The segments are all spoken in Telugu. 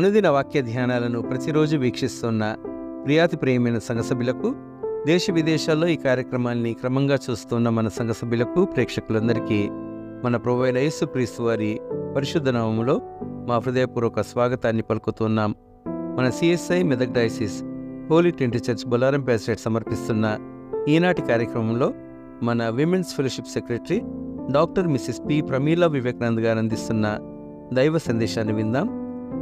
అనుదిన వాక్య ధ్యానాలను ప్రతిరోజు వీక్షిస్తున్న ప్రియాతి ప్రియమైన సంఘ సభ్యులకు, దేశ విదేశాల్లో ఈ కార్యక్రమాన్ని క్రమంగా చూస్తున్న మన సంఘ సభ్యులకు, ప్రేక్షకులందరికీ మన ప్రభువైన యేసుక్రీస్తు వారి పరిశుద్ధ నామములో మా హృదయపూర్వక స్వాగతాన్ని పలుకుతున్నాం. మన CSI Medak diocese holy Trinity church Bollaram pastorate సమర్పిస్తున్న ఈనాటి కార్యక్రమంలో మన women's fellowship secretary doctor Mrs P Pramila Vivekanand గారు అందిస్తున్న దైవ సందేశాన్ని విందాం.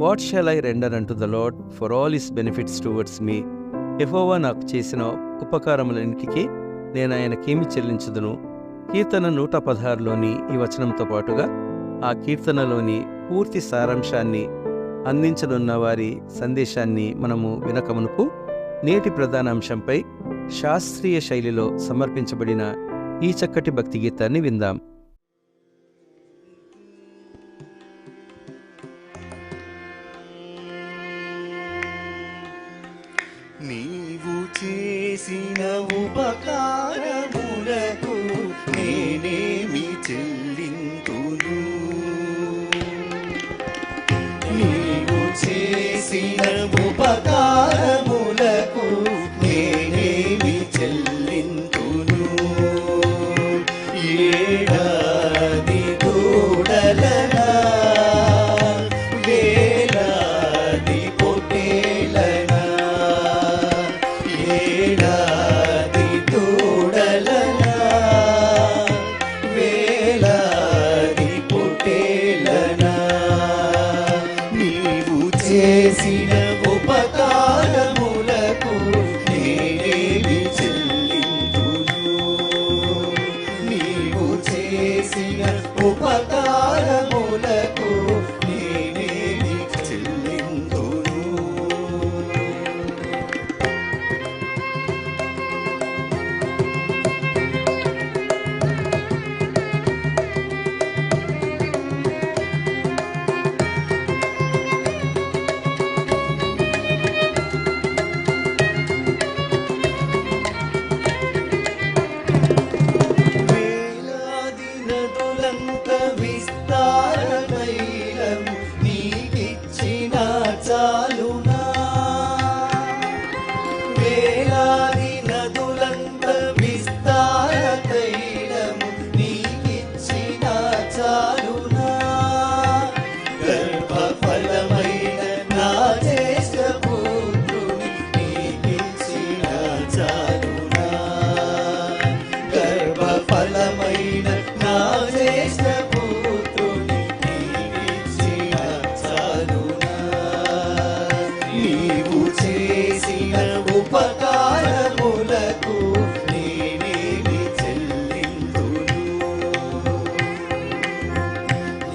What shall I render unto the Lord for all his benefits towards me. యెహోవా నాకు చేసిన ఉపకారములన్నిటికీ నేను ఆయనకేమి చెల్లించుదును. కీర్తన 116లోని ఈ వచనంతో పాటుగా ఆ కీర్తనలోని పూర్తి సారాంశాన్ని అందించనున్న వారి సందేశాన్ని మనము వినకమునుపు నేటి ప్రధాన అంశంపై శాస్త్రీయ శైలిలో సమర్పించబడిన ఈ చక్కటి భక్తి గీతాన్ని విందాం. నీవు చేసిన ఉపకారములకు నేనేమి చెల్లింతును. నీవు చేసిన ఉపకారములకు నేనేమి చెల్లింతును. ఏడాది దూడలనా, వేలాది పొట్టేలనా, ఏడాది దూడలనా, వేలాది పొట్టేలనా, నీవు చేసిన ఉపకారములకు నేనేమి చెల్లింతును. నీవు చేసిన ఉపకారములకు నేనేమి చెల్లింతును. వేలాది నదులంత విస్తారమైలం నీకిచ్చిన చాలునా. వేలాది నదులంత విస్తారమైలం నీకిచ్చిన చాలునా. గర్భఫలమైన నా జ్యేష్ఠ పుత్రుని నీకిచ్చిన చాలునా. గర్భఫలమైన నా జ్యేష్ఠ పుత్రుని నీకిచ్చిన చాలునా. నీవు చేసిన ఉపకారములకు నేనేమి చెల్లింతును.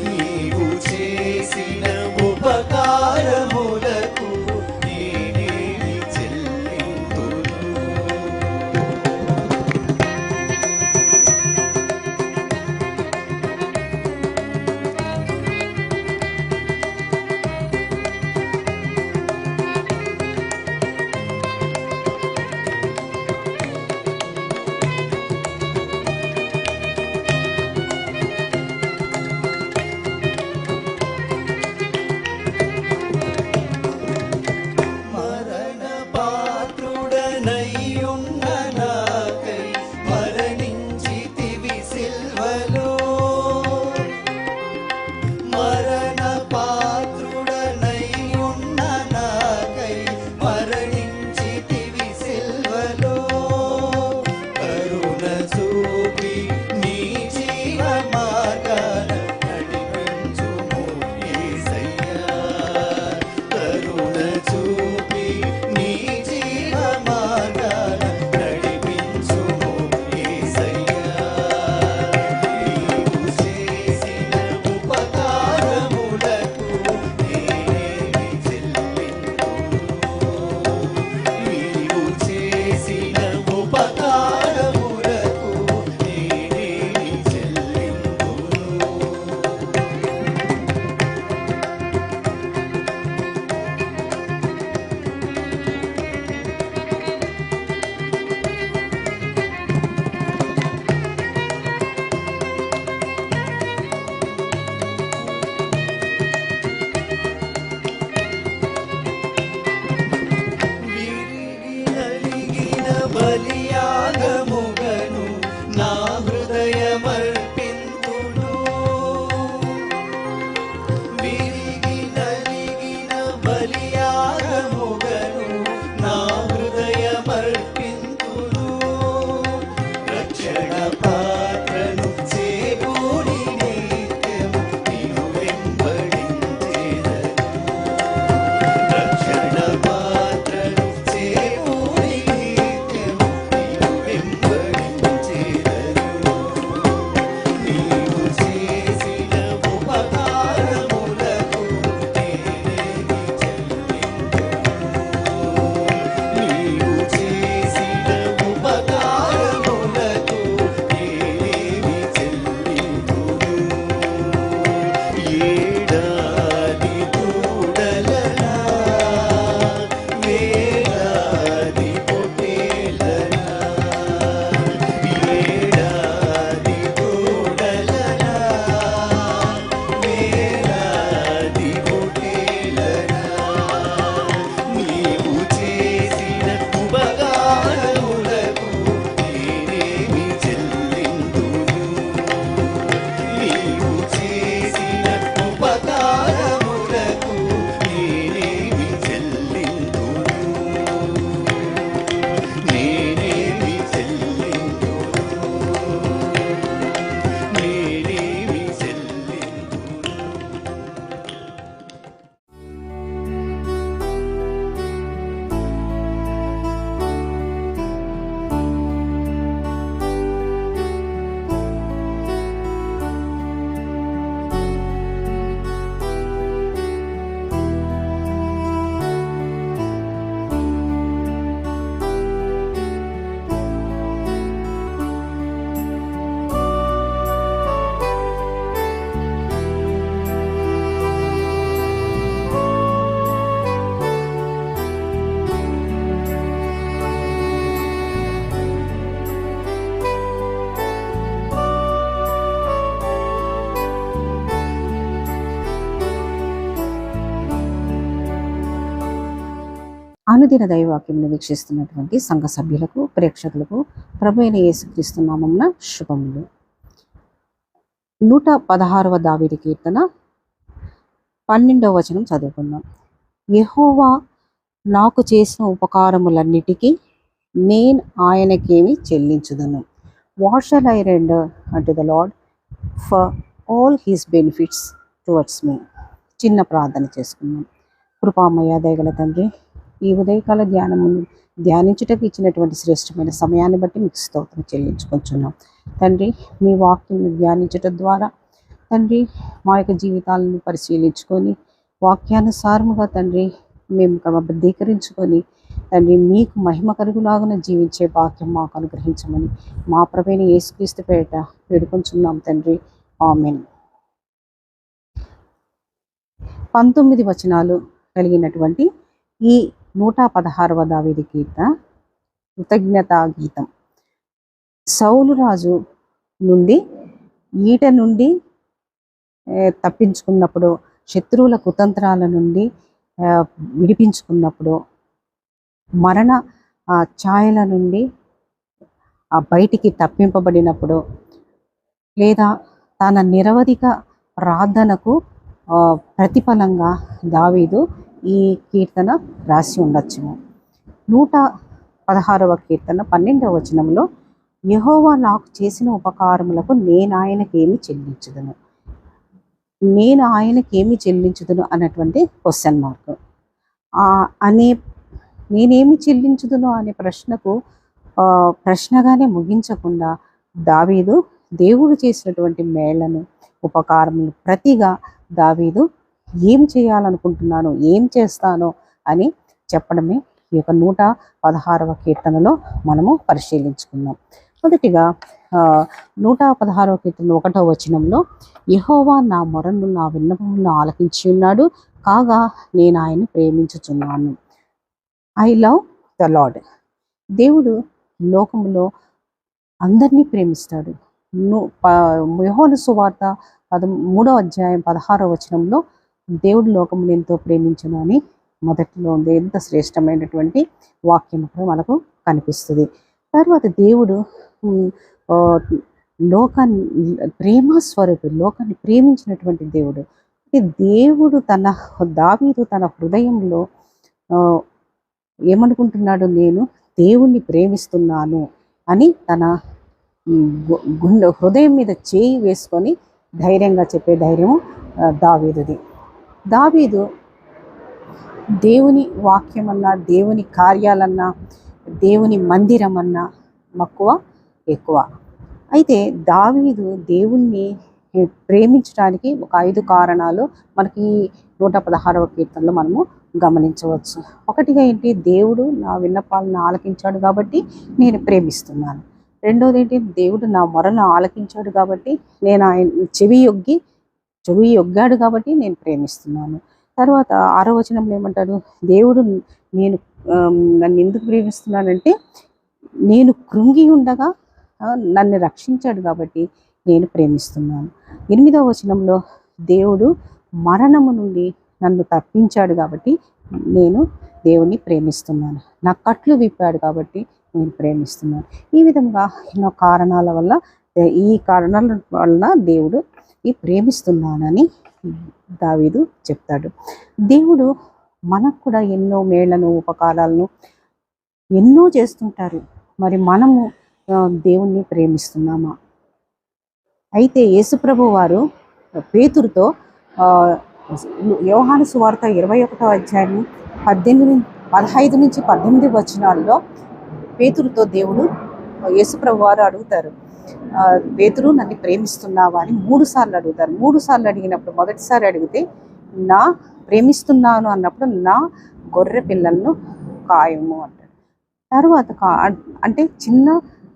నీవు చేసిన ఉపకారములకు నేనేమి చెల్లింతును. మరణ పాత్రుడనయ్యున్న నాకై మరణించితివి సిల్వలో. మరణ పాత్రుడనయ్యున్న నాకై మరణించితివి సిల్వలో. కరుణ చూపి నీ జీవ మార్గాన నడిపించుము యేసయ్యా. కరుణ చూపి నీ జీవ మార్గాన నడిపించుము యేసయ్యా. నీవు చేసిన ఉపకారములకు నేనేమి చెల్లింతును. బలియాగముగను నా హృదయమర్పింతును. విరిగి నలిగిన బలియాగముగను నా హృదయమర్పింతును. రక్షణ పాత్రను చేబూని నిత్యము నిన్ను వెంబడించెదను. రక్షణ పాత్రను చేబూని నిత్యము నిన్ను వెంబడించెదను. నీవు చేసిన ఉపకారములకు నేనేమి చెల్లింతును. నీవు చేసిన ఉపకారములకు నేనేమి చెల్లింతును. ఏడాది దూడలనా వేలాది పొట్టేలనా. ఏడాది దూడలనా వేలాది పొట్టేలనా. నీవు చేసిన ఉపకారములకు నేనేమి చెల్లింతును. నీవు చేసిన ఉపకారములకు నేనేమి చెల్లింతును. నేనేమి చెల్లింతును. నేనేమి చెల్లింతును. అనుదిన దైవవాక్యంను వీక్షిస్తున్నటువంటి సంఘ సభ్యులకు, ప్రేక్షకులకు ప్రభు అయిన యేసుక్రీస్తు నామమున శుభములు. 116వ దావీదు కీర్తన 12వ వచనం చదువుకుందాం. యెహోవా నాకు చేసిన ఉపకారములన్నిటికీ నేను ఆయనకేమి చెల్లించుదును. What shall I render unto the Lord for all his benefits towards me. చిన్న ప్రార్థన చేసుకుందాం. కృపామయ దయగల తండ్రి, ఈ ఉదయకాల ధ్యానమును ధ్యానించుటకు ఇచ్చినటువంటి శ్రేష్టమైన సమయాన్ని బట్టి మీకు స్తోత్రం చెల్లించుకుంటున్నాం తండ్రి. మీ వాక్యం ధ్యానించటం ద్వారా తండ్రి మా యొక్క జీవితాలను పరిశీలించుకొని వాక్యానుసారముగా తండ్రి మేము క్రమబద్ధీకరించుకొని తండ్రి మీకు మహిమ కలుగులాగున జీవించే భాగ్యం మాకు అనుగ్రహించమని మా ప్రభువైన యేసుక్రీస్తు పేరిట వేడుకొంచున్నాం తండ్రి. ఆమేన్. 19 వచనాలు కలిగినటువంటి ఈ 116వ దావీదు కీర్తన కృతజ్ఞతా గీతం. సౌలు రాజు నుండి ఈట నుండి తప్పించుకున్నప్పుడు, శత్రువుల కుతంత్రాల నుండి విడిపించుకున్నప్పుడు, మరణ ఛాయల నుండి బయటికి తప్పింపబడినప్పుడు, లేదా తన నిరవధిక ప్రార్థనకు ప్రతిఫలంగా దావీదు ఈ కీర్తన రాసి ఉండొచ్చును. 116వ కీర్తన 12వ వచనంలో యెహోవా నాకు చేసిన ఉపకారములకు నేను ఆయనకేమి చెల్లించుదును. నేను ఆయనకేమి చెల్లించుదును అన్నటువంటి క్వశ్చన్ మార్క్ అనే నేనేమి చెల్లించుదును అనే ప్రశ్నకు ప్రశ్నగానే ముగించకుండా దావీదు దేవుడు చేసినటువంటి మేళ్లను, ఉపకారములు ప్రతిగా దావీదు ఏం చేయాలనుకుంటున్నాను, ఏం చేస్తానో అని చెప్పడమే ఈ యొక్క 116వ కీర్తనలో మనము పరిశీలించుకున్నాం. మొదటిగా 116వ కీర్తన 1వ వచనంలో యెహోవా నా మొరను, నా విన్నపమును ఆలకించి ఉన్నాడు, కాగా నేను ఆయన ప్రేమించుచున్నాను. I love the Lord. దేవుడు లోకములో అందరినీ ప్రేమిస్తాడు. యోహాను సువార్త 3వ అధ్యాయం 16వ వచనంలో దేవుడు లోకమును ఎంతో ప్రేమించును అని మొదటిలో ఉంది. ఎంత శ్రేష్టమైనటువంటి వాక్యం మనకు కనిపిస్తుంది. తర్వాత దేవుడు ఉమ్, ఆ, లోకాన్ని ప్రేమ స్వరూపుడు, లోకాన్ని ప్రేమించినటువంటి దేవుడు. అంటే దేవుడు దావీదు తన హృదయంలో ఆ, ఏమనుకుంటున్నాడు, నేను దేవుణ్ణి ప్రేమిస్తున్నాను అని తన గుండె హృదయం మీద చేయి వేసుకొని ధైర్యంగా చెప్పే ధైర్యము దావీదుది. దావీదు దేవుని వాక్యమన్నా, దేవుని కార్యాలన్నా, దేవుని మందిరం అన్నా మక్కువ ఎక్కువ. అయితే దావీదు దేవుణ్ణి ప్రేమించడానికి ఒక 5 కారణాలు మనకి 116వ కీర్తనలో మనము గమనించవచ్చు. ఒకటిగా ఏంటి, దేవుడు నా విన్నపాలను ఆలకించాడు కాబట్టి నేను ప్రేమిస్తున్నాను. రెండోది ఏంటి, దేవుడు నా మొరను ఆలకించాడు కాబట్టి నేను ఆయన చెవి యొగ్గాడు కాబట్టి నేను ప్రేమిస్తున్నాను. తర్వాత 6వ వచనంలో ఏమంటాడు, దేవుడు నన్ను ఎందుకు ప్రేమిస్తున్నానంటే నేను కృంగి ఉండగా నన్ను రక్షించాడు కాబట్టి నేను ప్రేమిస్తున్నాను. 8వ వచనంలో దేవుడు మరణము నుండి నన్ను తప్పించాడు కాబట్టి నేను దేవుణ్ణి ప్రేమిస్తున్నాను. నా కట్లు విప్పాడు కాబట్టి నేను ప్రేమిస్తున్నాను. ఈ విధంగా ఎన్నో కారణాల వల్ల, ఈ కారణాల వలన దేవుడు ప్రేమిస్తున్నానని దావీదు చెప్తాడు. దేవుడు మనకు కూడా ఎన్నో మేళ్లను, ఉపకారాలను ఎన్నో చేస్తుంటారు. మరి మనము దేవుణ్ణి ప్రేమిస్తున్నామా? అయితే యేసుప్రభు వారు పేతురుతో యోహాను సువార్త 21వ అధ్యాయం 15 నుంచి 18 వచనాల్లో పేతురుతో దేవుడు యేసుప్రభు వారు అడుగుతారు, పేతురు నన్ను ప్రేమిస్తున్నావా అని 3 సార్లు అడుగుతారు. 3 సార్లు అడిగినప్పుడు మొదటిసారి అడిగితే నా ప్రేమిస్తున్నాను అన్నప్పుడు నా గొర్రె పిల్లలను కాయము అంటాడు. తర్వాత అంటే చిన్న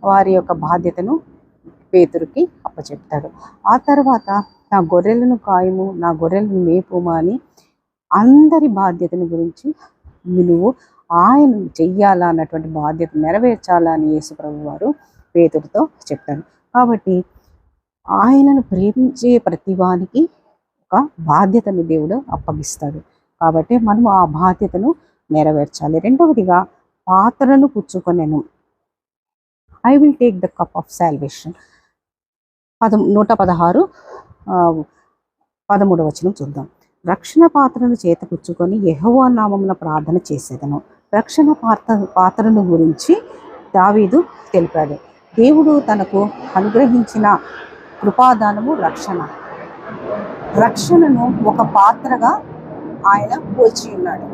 వారి యొక్క బాధ్యతను పేతురుకి అప్పచెప్తాడు. ఆ తర్వాత నా గొర్రెలను కాయము, నా గొర్రెలను మేపుమా అని అందరి బాధ్యతను గురించి నువ్వు ఆయన చెయ్యాలా అన్నటువంటి బాధ్యత నెరవేర్చాలా అని యేసుప్రభు వారు పేతురుతో చెప్తాడు. కాబట్టి ఆయనను ప్రేమించే ప్రతి వానికి ఒక బాధ్యతను దేవుడు అప్పగిస్తాడు. కాబట్టి మనం ఆ బాధ్యతను నెరవేర్చాలి. రెండవదిగా పాత్రను పుచ్చుకొనెను, I will take the cup of salvation. 116 13వ వచనం చూద్దాం. రక్షణ పాత్రను చేతపుచ్చుకొని యెహోవా నామమున ప్రార్థన చేసేదను. రక్షణ పాత్రను గురించి దావీదు తెలిపాడు. దేవుడు తనకు అనుగ్రహించిన కృపాదానము రక్షణను ఒక పాత్రగా ఆయన పోల్చి ఉన్నాడు.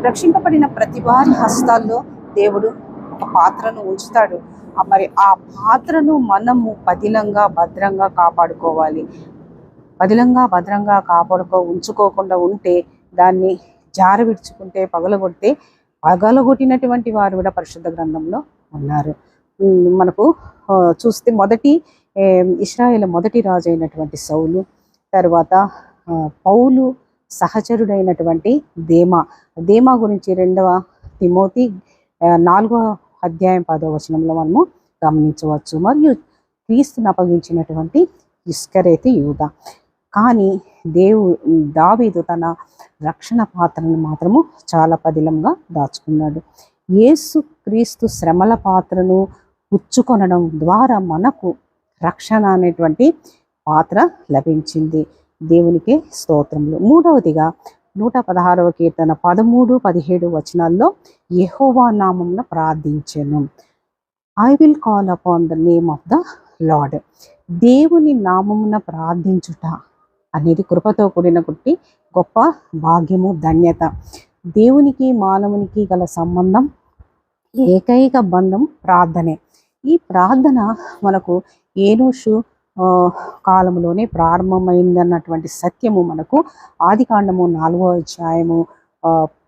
రక్షింపబడిన ప్రతి వారి హస్తాల్లో దేవుడు ఒక పాత్రను ఉంచుతాడు. మరి ఆ పాత్రను మనము పదిలంగా భద్రంగా కాపాడుకోవాలి. భద్రంగా ఉంచుకోకుండా ఉంటే, దాన్ని జారవిడ్చుకుంటే, పగలగొట్టినటువంటి వారు కూడా పరిశుద్ధ గ్రంథంలో ఉన్నారు. మనకు చూస్తే ఇశ్రాయేలు మొదటి రాజు అయినటువంటి సౌలు, తర్వాత పౌలు సహచరుడైనటువంటి దేమా గురించి 2వ తిమోతి 4వ అధ్యాయం 10వ వచనంలో మనము గమనించవచ్చు. మరియు క్రీస్తును అప్పగించినటువంటి ఇస్కరేతు యూదా. కానీ దావీదు తన రక్షణ పాత్రను మాత్రము చాలా పదిలంగా దాచుకున్నాడు. యేసు క్రీస్తు శ్రమల పాత్రను పుచ్చుకొనడం ద్వారా మనకు రక్షణ అనేటువంటి పాత్ర లభించింది. దేవునికి స్తోత్రములు. మూడవదిగా 116వ కీర్తన 13-17 వచనాల్లో యెహోవా నామమున ప్రార్థించెను, I will call upon the name of the Lord. దేవుని నామమున ప్రార్థించుట అనేది కృపతో కూడిన గొప్ప భాగ్యము, ధన్యత. దేవునికి మానవునికి గల సంబంధం, ఏకైక బంధం ప్రార్థనే. ఈ ప్రార్థన మనకు ఏనోషు కాలంలోనే ప్రారంభమైందన్నటువంటి సత్యము మనకు ఆదికాండము 4వ అధ్యాయము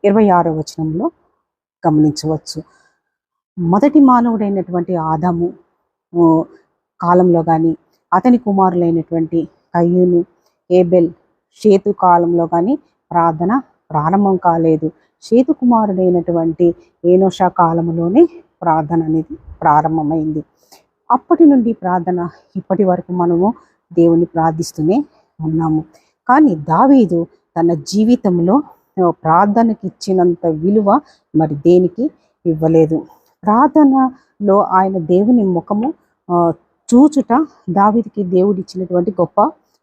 26వ వచనంలో గమనించవచ్చు. మొదటి మానవుడైనటువంటి ఆదాము కాలంలో కానీ, అతని కుమారులైనటువంటి కయ్యూను, ఏబెల్, షేతు కాలంలో కానీ ప్రార్థన ప్రారంభం కాలేదు. షేతు కుమారుడైనటువంటి ఏనోషా కాలంలోనే ప్రార్థన అనేది ప్రారంభమైంది. అప్పటి నుండి ప్రార్థన ఇప్పటి వరకు మనము దేవుని ప్రార్థిస్తూనే ఉన్నాము. కానీ దావీదు తన జీవితంలో ప్రార్థనకి ఇచ్చినంత విలువ మరి దేనికి ఇవ్వలేదు. ప్రార్థన లో ఆయన దేవుని ముఖము చూచుట దావీదుకి దేవుడు ఇచ్చినటువంటి గొప్ప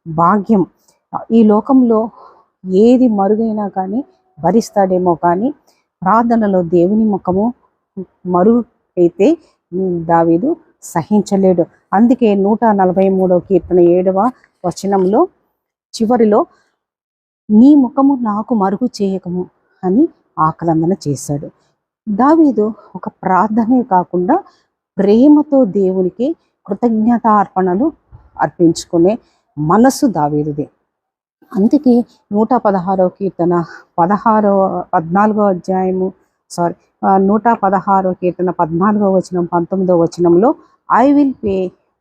భాగ్యం. ఈ లోకంలో ఏది మరుగైనా కానీ భరిస్తాడేమో, కానీ ప్రార్థనలో దేవుని ముఖము మరుగైతే దావీదు సహించలేడు. అందుకే 143వ కీర్తన 7వ వచనంలో చివరిలో నీ ముఖము నాకు మరుగు చేయకము అని ఆక్రందన చేశాడు. దావీదు ఒక ప్రార్థనే కాకుండా ప్రేమతో దేవునికి కృతజ్ఞతార్పణలు అర్పించుకునే మనసు దావీదుదే. అందుకే 116వ కీర్తన 14వ అధ్యాయము 116వ కీర్తన 14వ వచనం 19వ వచనంలో I will pay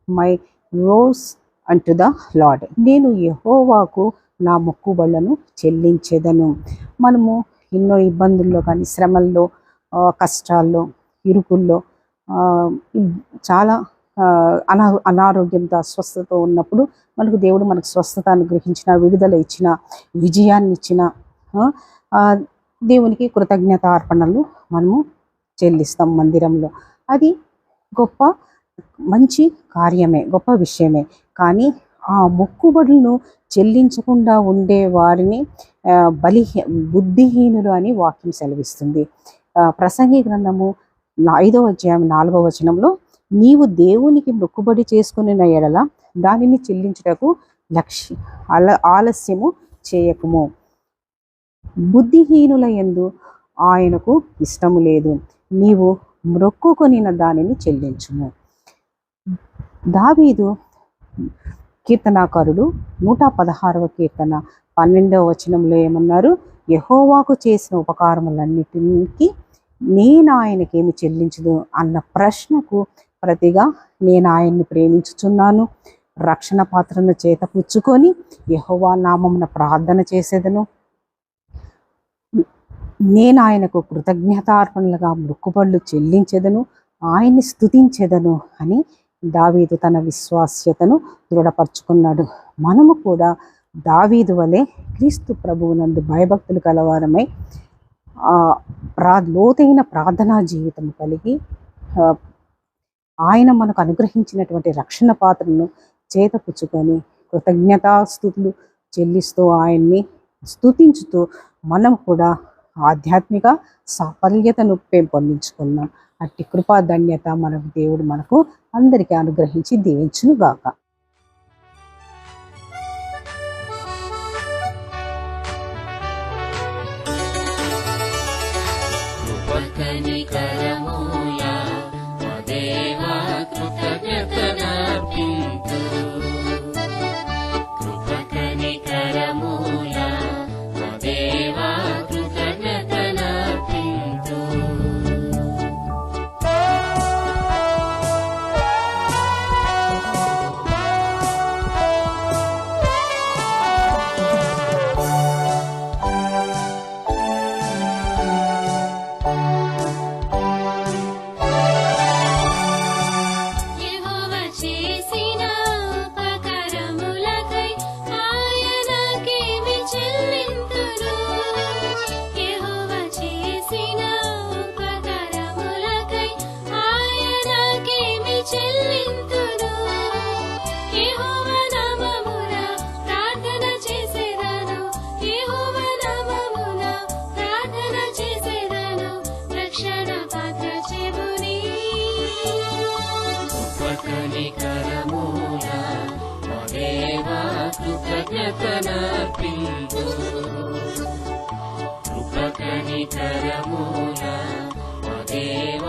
my vows unto the Lord, నేను యెహోవాకు నా మొక్కుబళ్లను చెల్లించేదను. మనము ఎన్నో ఇబ్బందుల్లో కానీ, శ్రమల్లో, కష్టాల్లో, ఇరుకుల్లో, చాలా అనారోగ్యంతో, అస్వస్థతతో ఉన్నప్పుడు మనకు దేవుడు మనకు స్వస్థత అనుగ్రహించిన, విడుదల ఇచ్చిన, విజయాన్ని ఇచ్చిన దేవునికి కృతజ్ఞతార్పణలు మనము చెల్లిస్తాం మందిరంలో. అది గొప్ప మంచి కార్యమే, గొప్ప విషయమే. కానీ ఆ మొక్కుబడులను చెల్లించకుండా ఉండే వారిని బుద్ధిహీనులు అని వాక్యం సెలవిస్తుంది. ప్రసంగి గ్రంథము 5వ అధ్యాయం 4వ వచనంలో నీవు దేవునికి మొక్కుబడి చేసుకుని ఎడల దానిని చెల్లించుటకు ఆలస్యము చేయకుము. బుద్ధిహీనుల యందు ఆయనకు ఇష్టము లేదు, నీవు మొక్కుకొనిన దానిని చెల్లించుము. దావీదు కీర్తనాకారుడు 116వ కీర్తన 12వ వచనంలో ఏమన్నారు? యెహోవాకు చేసిన ఉపకారములన్నిటికి నేను ఆయనకేమి చెల్లించదు అన్న ప్రశ్నకు ప్రతిగా నేను ఆయన్ని ప్రేమించుచున్నాను, రక్షణ పాత్రను చేత పుచ్చుకొని యెహోవా నామమున ప్రార్థన చేసేదను, నేను ఆయనకు కృతజ్ఞతార్పణలుగా మొక్కుబడులు చెల్లించేదను, ఆయన్ని స్తుతించేదను అని దావీదు తన విశ్వాస్యతను దృఢపరుచుకున్నాడు. మనము కూడా దావీదు వలె క్రీస్తు ప్రభువునందు భయభక్తులు కలవారమై లోతైన ప్రార్థనా జీవితం కలిగి ఆయన మనకు అనుగ్రహించినటువంటి రక్షణ పాత్రను చేతపుచ్చుకొని కృతజ్ఞతాస్తుతులు చెల్లిస్తూ ఆయన్ని స్తుతించుతూ మనం కూడా ఆధ్యాత్మిక సాఫల్యతను పెంపొందించుకుందాం. అట్టి కృపా ధన్యత మనకు దేవుడు మనకు అందరికీ అనుగ్రహించి దీవించును గాక. కృపకనికరముల దేవా